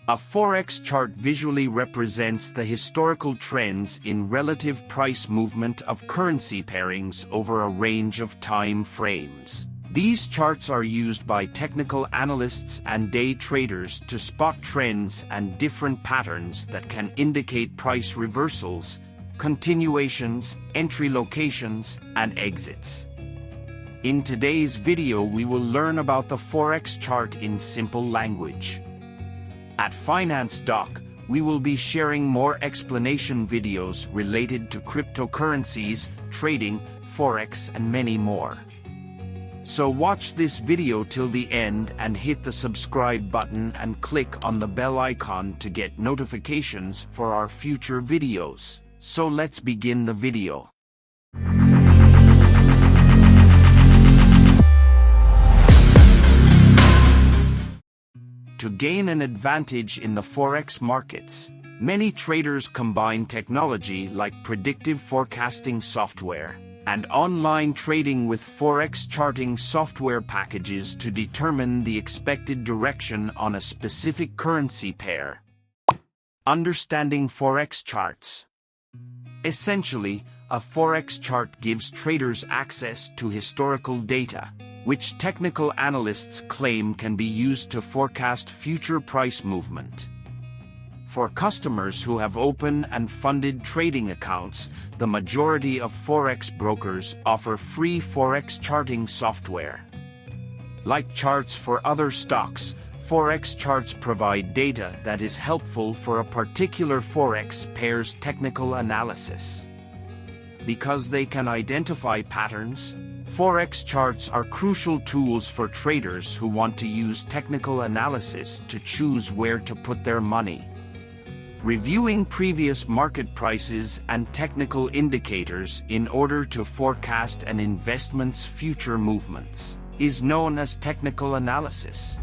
A Forex chart visually represents the historical trends in relative price movement of currency pairings over a range of time frames. These charts are used by technical analysts and day traders to spot trends and different patterns that can indicate price reversals, continuations, entry locations, and exits. In today's video, we will learn about the Forex chart in simple language. At Finance Doc, we will be sharing more explanation videos related to cryptocurrencies, trading, Forex, and many more. So watch this video till the end and hit the subscribe button and click on the bell icon to get notifications for our future videos. So let's begin the video. To gain an advantage in the Forex markets, many traders combine technology like predictive forecasting software and online trading with Forex charting software packages to determine the expected direction on a specific currency pair. Understanding Forex charts. Essentially, a Forex chart gives traders access to historical data, which technical analysts claim can be used to forecast future price movement. For customers who have open and funded trading accounts, the majority of Forex brokers offer free Forex charting software. Like charts for other stocks, Forex charts provide data that is helpful for a particular Forex pair's technical analysis. Because they can identify patterns, Forex charts are crucial tools for traders who want to use technical analysis to choose where to put their money. Reviewing previous market prices and technical indicators in order to forecast an investment's future movements is known as technical analysis.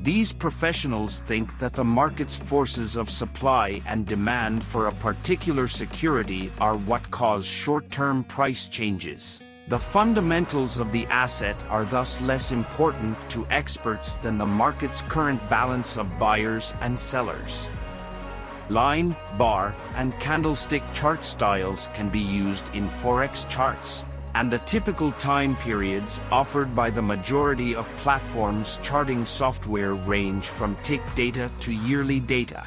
These professionals think that the market's forces of supply and demand for a particular security are what cause short-term price changes. The fundamentals of the asset are thus less important to experts than the market's current balance of buyers and sellers. Line, bar, and candlestick chart styles can be used in Forex charts, and the typical time periods offered by the majority of platforms charting software range from tick data to yearly data.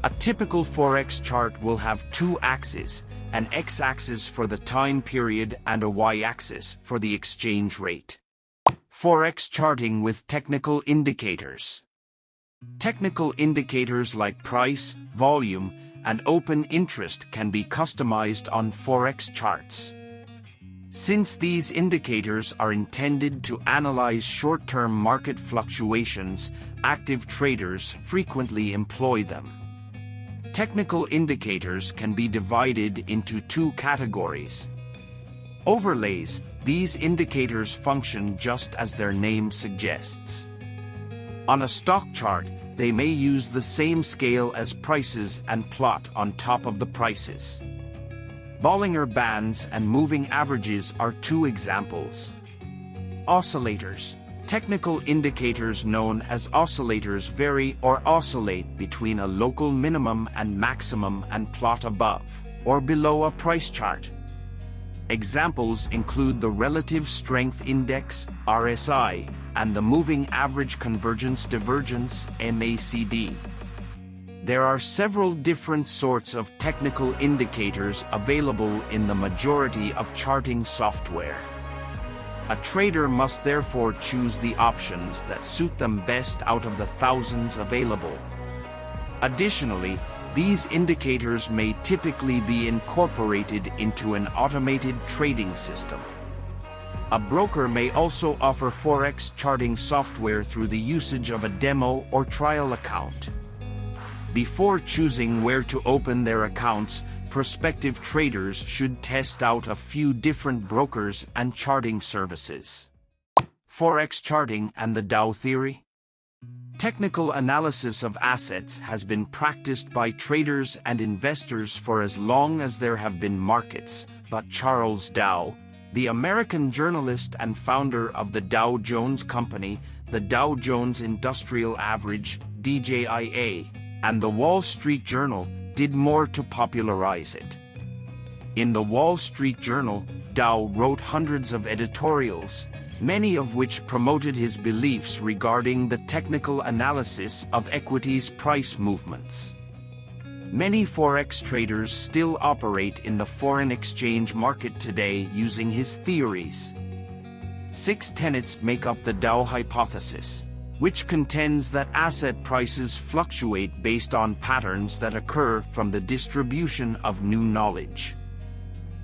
A typical Forex chart will have two axes, an x-axis for the time period and a y-axis for the exchange rate. Forex charting with technical indicators. Technical indicators like price, volume, and open interest can be customized on Forex charts. Since these indicators are intended to analyze short-term market fluctuations, active traders frequently employ them. Technical indicators can be divided into two categories. Overlays. These indicators function just as their name suggests. On a stock chart, they may use the same scale as prices and plot on top of the prices. Bollinger Bands and moving averages are two examples. Oscillators. Technical indicators known as oscillators vary or oscillate between a local minimum and maximum and plot above or below a price chart. Examples include the Relative Strength Index, RSI, and the Moving Average Convergence Divergence, MACD. There are several different sorts of technical indicators available in the majority of charting software. A trader must therefore choose the options that suit them best out of the thousands available. Additionally, these indicators may typically be incorporated into an automated trading system. A broker may also offer Forex charting software through the usage of a demo or trial account. Before choosing where to open their accounts, prospective traders should test out a few different brokers and charting services. Forex charting and the Dow theory. Technical analysis of assets has been practiced by traders and investors for as long as there have been markets, but Charles Dow, the American journalist and founder of the Dow Jones Company, the Dow Jones Industrial Average, DJIA, and the Wall Street Journal did more to popularize it. In the Wall Street Journal, Dow wrote hundreds of editorials, many of which promoted his beliefs regarding the technical analysis of equities price movements. Many Forex traders still operate in the foreign exchange market today using his theories. 6 tenets make up the Dow hypothesis, which contends that asset prices fluctuate based on patterns that occur from the distribution of new knowledge.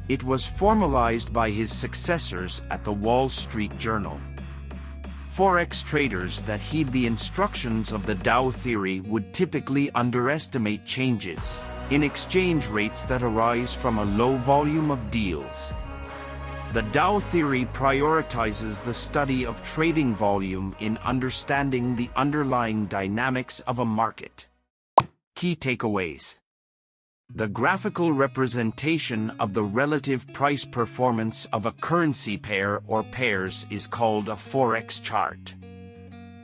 It was formalized by his successors at the Wall Street Journal. Forex traders that heed the instructions of the Dow theory would typically underestimate changes in exchange rates that arise from a low volume of deals. The Dow theory prioritizes the study of trading volume in understanding the underlying dynamics of a market. Key takeaways. The graphical representation of the relative price performance of a currency pair or pairs is called a Forex chart.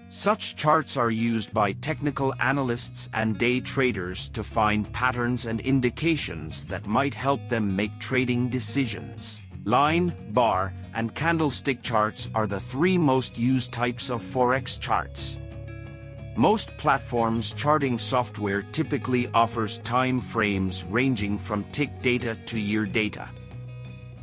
Such charts are used by technical analysts and day traders to find patterns and indications that might help them make trading decisions. Line, bar, and candlestick charts are the 3 most used types of Forex charts. Most platforms' charting software typically offers time frames ranging from tick data to year data.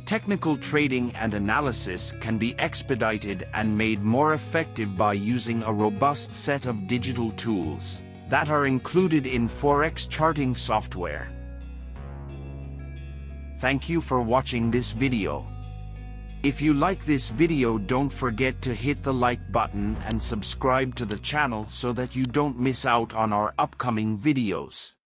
Technical trading and analysis can be expedited and made more effective by using a robust set of digital tools that are included in Forex charting software. Thank you for watching this video. If you like this video, don't forget to hit the like button and subscribe to the channel so that you don't miss out on our upcoming videos.